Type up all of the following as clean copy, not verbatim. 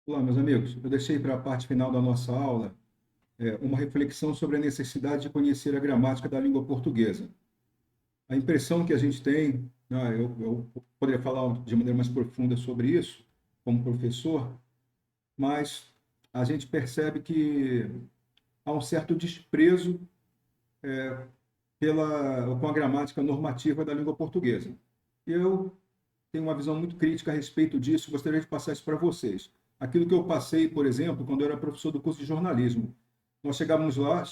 Olá, meus amigos. Eu deixei para a parte final da nossa aula uma reflexão sobre a necessidade de conhecer a gramática da língua portuguesa. A impressão que a gente tem, né, eu poderia falar de maneira mais profunda sobre isso, como professor, mas a gente percebe que há um certo desprezo com a gramática normativa da língua portuguesa. E eu tenho uma visão muito crítica a respeito disso, gostaria de passar isso para vocês. Aquilo que eu passei, por exemplo, quando eu era professor do curso de jornalismo. Nós chegávamos lá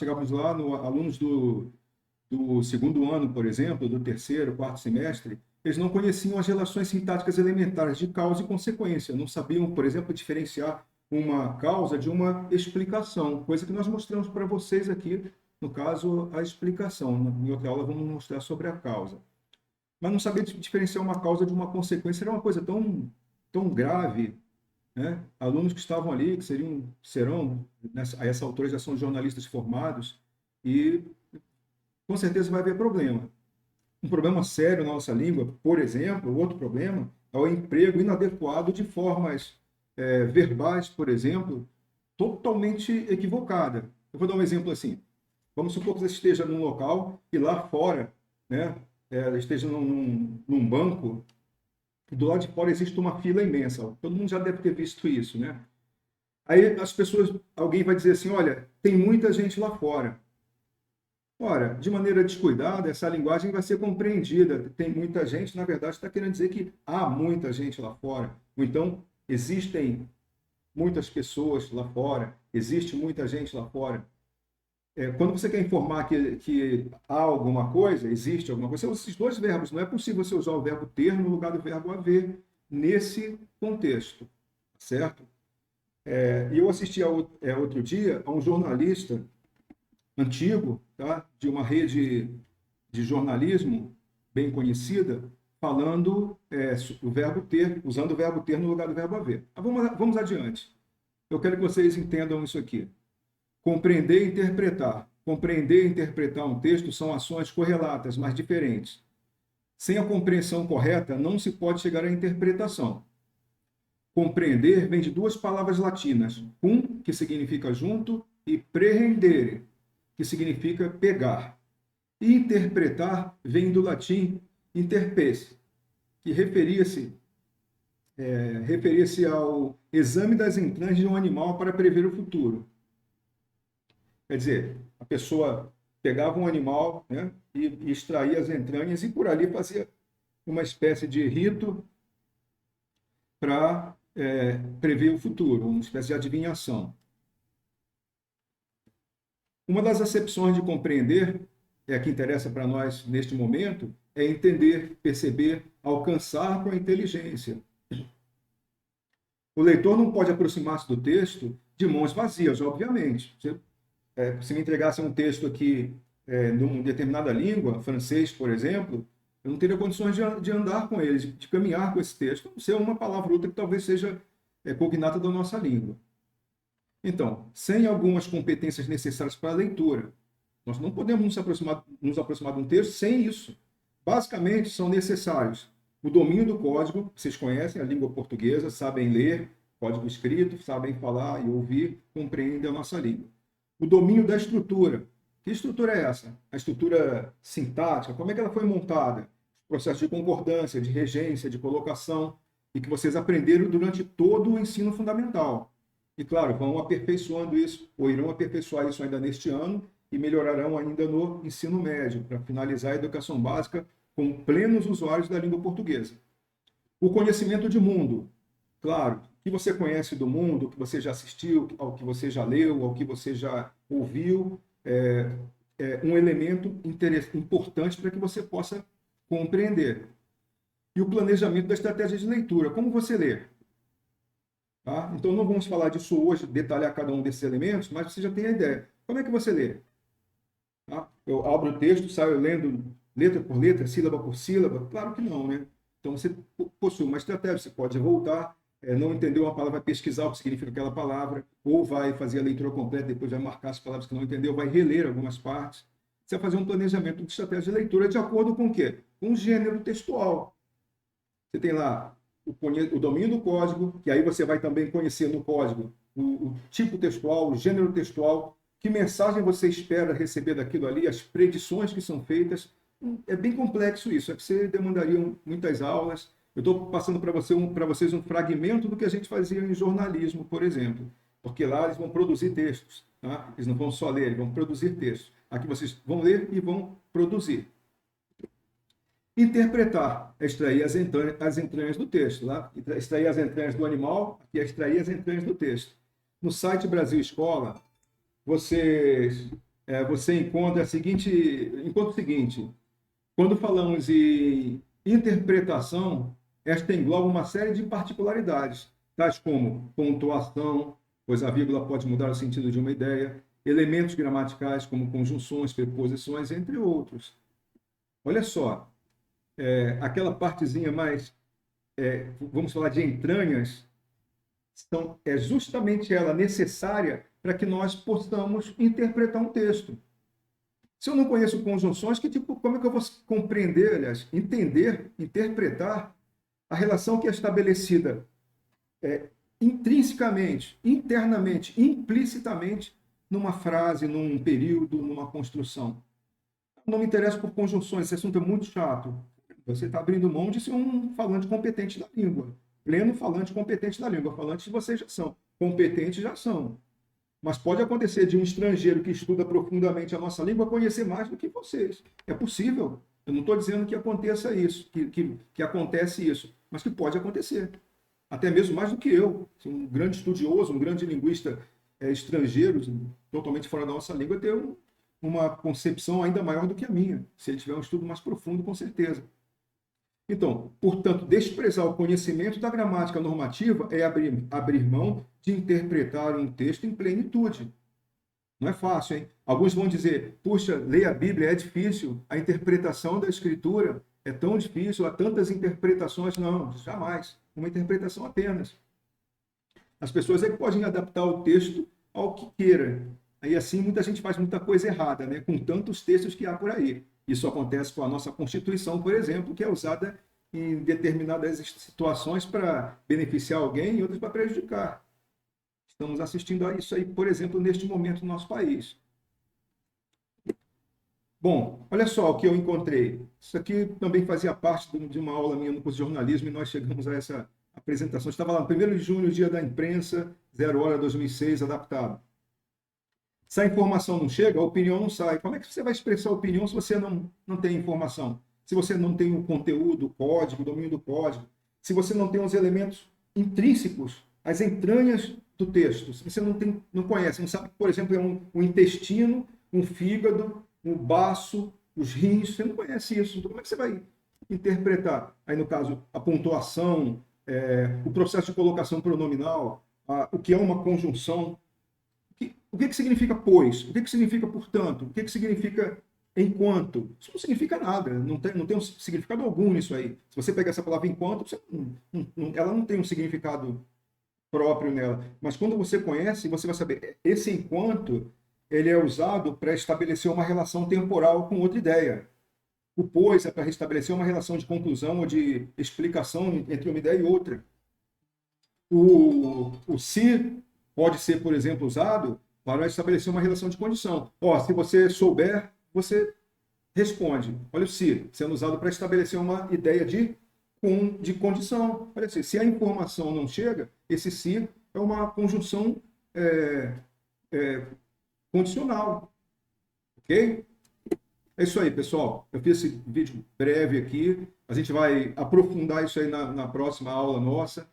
alunos do segundo ano, por exemplo, do terceiro, quarto semestre, eles não conheciam as relações sintáticas elementares de causa e consequência, não sabiam, por exemplo, diferenciar uma causa de uma explicação, coisa que nós mostramos para vocês aqui, no caso, a explicação. Em outra aula vamos mostrar sobre a causa. Mas não saber diferenciar uma causa de uma consequência era uma coisa tão grave, né? Alunos que estavam ali, que serão, a essa altura já são jornalistas formados, e com certeza vai haver problema. Um problema sério na nossa língua, por exemplo, outro problema, é o emprego inadequado de formas verbais, por exemplo, totalmente equivocada. Eu vou dar um exemplo assim. Vamos supor que você esteja num local e lá fora, né, esteja num banco, e do lado de fora existe uma fila imensa. Todo mundo já deve ter visto isso, né? Aí alguém vai dizer assim, olha, tem muita gente lá fora. Ora, de maneira descuidada, essa linguagem vai ser compreendida. Tem muita gente, na verdade, está querendo dizer que há muita gente lá fora. Ou então, existem muitas pessoas lá fora, existe muita gente lá fora. Quando você quer informar que há alguma coisa, existe alguma coisa, são esses dois verbos. Não é possível você usar o verbo ter no lugar do verbo haver nesse contexto, certo? E eu assisti outro dia a um jornalista antigo, tá? De uma rede de jornalismo bem conhecida, falando o verbo ter, usando o verbo ter no lugar do verbo haver. Vamos adiante. Eu quero que vocês entendam isso aqui. Compreender e interpretar. Compreender e interpretar um texto são ações correlatas, mas diferentes. Sem a compreensão correta, não se pode chegar à interpretação. Compreender vem de duas palavras latinas, cum, que significa junto, e prehendere, que significa pegar. E interpretar vem do latim interpes, que referia-se ao exame das entranhas de um animal para prever o futuro. Quer dizer, a pessoa pegava um animal, né, e extraía as entranhas e por ali fazia uma espécie de rito para prever o futuro, uma espécie de adivinhação. Uma das acepções de compreender, a que interessa para nós neste momento, é entender, perceber, alcançar com a inteligência. O leitor não pode aproximar-se do texto de mãos vazias, obviamente. Se me entregasse um texto aqui numa determinada língua, francês, por exemplo, eu não teria condições de andar com ele, de caminhar com esse texto, não ser uma palavra ou outra que talvez seja cognata da nossa língua. Então, sem algumas competências necessárias para a leitura, nós não podemos nos aproximar de um texto sem isso. Basicamente, são necessários o domínio do código, vocês conhecem a língua portuguesa, sabem ler código escrito, sabem falar e ouvir, compreendem a nossa língua. O domínio da estrutura. Que estrutura é essa? A estrutura sintática, como é que ela foi montada? Processo de concordância, de regência, de colocação, e que vocês aprenderam durante todo o ensino fundamental. E, claro, vão aperfeiçoando isso, ou irão aperfeiçoar isso ainda neste ano, e melhorarão ainda no ensino médio, para finalizar a educação básica com plenos usuários da língua portuguesa. O conhecimento de mundo. Claro, o que você conhece do mundo, o que você já assistiu, ao que você já leu, ao que você já ouviu, é um elemento importante para que você possa compreender. E o planejamento da estratégia de leitura. Como você lê? Tá? Então, não vamos falar disso hoje, detalhar cada um desses elementos, mas você já tem a ideia. Como é que você lê? Tá? Eu abro o texto, saio lendo letra por letra, sílaba por sílaba? Claro que não, né? Então, você possui uma estratégia, você pode voltar, não entendeu uma palavra, vai pesquisar o que significa aquela palavra, ou vai fazer a leitura completa, depois vai marcar as palavras que não entendeu, vai reler algumas partes. Você vai fazer um planejamento de estratégia de leitura de acordo com o quê? Com o gênero textual. Você tem lá o domínio do código, que aí você vai também conhecer no código o tipo textual, o gênero textual, que mensagem você espera receber daquilo ali, as predições que são feitas. É bem complexo isso, é que você demandaria muitas aulas. Eu estou passando para vocês um fragmento do que a gente fazia em jornalismo, por exemplo, porque lá eles vão produzir textos, tá? Eles não vão só ler, eles vão produzir textos. Aqui vocês vão ler e vão produzir. Interpretar é extrair as entranhas do texto. Lá, extrair as entranhas do animal, aqui é extrair as entranhas do texto. No site Brasil Escola, você encontra o seguinte: quando falamos em interpretação, esta engloba uma série de particularidades, tais como pontuação, pois a vírgula pode mudar o sentido de uma ideia, elementos gramaticais como conjunções, preposições, entre outros. Olha só, aquela partezinha mais, vamos falar de entranhas, é justamente ela necessária para que nós possamos interpretar um texto. Se eu não conheço conjunções, como é que eu vou compreender, aliás, entender, interpretar a relação que é estabelecida intrinsecamente, internamente, implicitamente, numa frase, num período, numa construção? Não me interesso por conjunções, esse assunto é muito chato. Você está abrindo mão de ser um falante competente da língua. Pleno falante competente da língua. Falantes vocês já são. Competentes já são. Mas pode acontecer de um estrangeiro que estuda profundamente a nossa língua conhecer mais do que vocês. É possível. Eu não estou dizendo que aconteça isso, que acontece isso, mas que pode acontecer. Até mesmo mais do que eu. Um grande estudioso, um grande linguista estrangeiro, totalmente fora da nossa língua, ter uma concepção ainda maior do que a minha. Se ele tiver um estudo mais profundo, com certeza. Então, portanto, desprezar o conhecimento da gramática normativa é abrir mão de interpretar um texto em plenitude. Não é fácil, hein? Alguns vão dizer, puxa, ler a Bíblia é difícil, a interpretação da Escritura é tão difícil, há tantas interpretações. Não, jamais. Uma interpretação apenas. As pessoas é que podem adaptar o texto ao que queira. Aí assim, muita gente faz muita coisa errada, né? Com tantos textos que há por aí. Isso acontece com a nossa Constituição, por exemplo, que é usada em determinadas situações para beneficiar alguém e outras para prejudicar. Estamos assistindo a isso aí, por exemplo, neste momento no nosso país. Bom, olha só o que eu encontrei. Isso aqui também fazia parte de uma aula minha no curso de jornalismo e nós chegamos a essa apresentação. Estava lá no 1º de junho, dia da imprensa, 0 hora 2006, adaptado. Se a informação não chega, a opinião não sai. Como é que você vai expressar a opinião se você não tem informação? Se você não tem o conteúdo, o código, o domínio do código, se você não tem os elementos intrínsecos, as entranhas do texto, se você não conhece, não sabe que, por exemplo, é um intestino, um fígado, um baço, os rins, você não conhece isso. Então, como é que você vai interpretar? Aí, no caso, a pontuação, o processo de colocação pronominal, o que é uma conjunção. O que significa pois? O que significa portanto? O que significa enquanto? Isso não significa nada, não tem um significado algum nisso aí. Se você pegar essa palavra enquanto, ela não tem um significado próprio nela. Mas quando você conhece, você vai saber, esse enquanto, ele é usado para estabelecer uma relação temporal com outra ideia. O pois é para restabelecer uma relação de conclusão ou de explicação entre uma ideia e outra. O se pode ser, por exemplo, usado para estabelecer uma relação de condição. Se você souber, você responde. Olha o se, sendo usado para estabelecer uma ideia de condição. Olha assim, se a informação não chega, esse se é uma conjunção condicional. Ok? É isso aí, pessoal. Eu fiz esse vídeo breve aqui. A gente vai aprofundar isso aí na próxima aula nossa.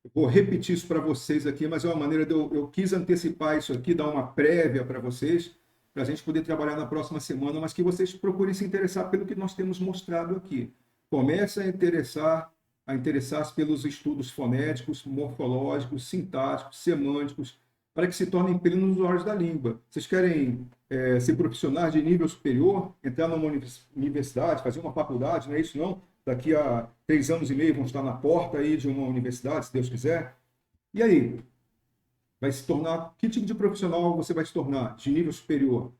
Eu vou repetir isso para vocês aqui, mas é uma maneira eu quis antecipar isso aqui, dar uma prévia para vocês, para a gente poder trabalhar na próxima semana, mas que vocês procurem se interessar pelo que nós temos mostrado aqui. Comece a interessar-se pelos estudos fonéticos, morfológicos, sintáticos, semânticos, para que se tornem plenos usuários da língua. Vocês querem ser profissionais de nível superior, entrar numa universidade, fazer uma faculdade, não é isso não? Daqui a 3 anos e meio vão estar na porta aí de uma universidade, se Deus quiser. E aí? Vai se tornar... Que tipo de profissional você vai se tornar? De nível superior?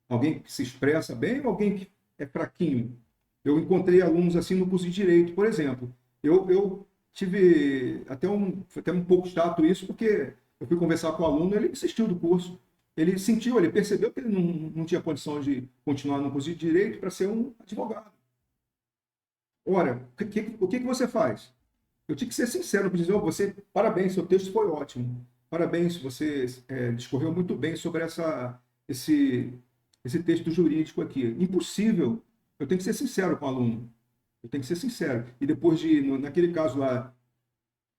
Alguém que se expressa bem ou alguém que é fraquinho? Eu encontrei alunos assim no curso de Direito, por exemplo. Eu tive foi até um pouco chato isso, porque eu fui conversar com o aluno, ele desistiu do curso. Ele sentiu, ele percebeu que ele não tinha condição de continuar no curso de Direito para ser um advogado. Ora, o que você faz? Eu tinha que ser sincero para dizer, oh, você, parabéns, seu texto foi ótimo. Parabéns, você discorreu muito bem sobre esse texto jurídico aqui. Impossível. Eu tenho que ser sincero com o aluno. Eu tenho que ser sincero. E depois naquele caso lá,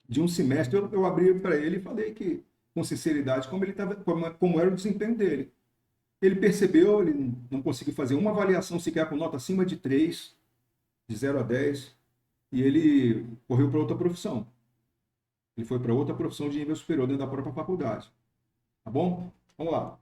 de um semestre, eu abri para ele e falei que, com sinceridade, como era o desempenho dele. Ele percebeu, ele não conseguiu fazer uma avaliação sequer com nota acima de 3, de 0 a 10, e ele correu para outra profissão. Ele foi para outra profissão de nível superior dentro da própria faculdade. Tá bom? Vamos lá.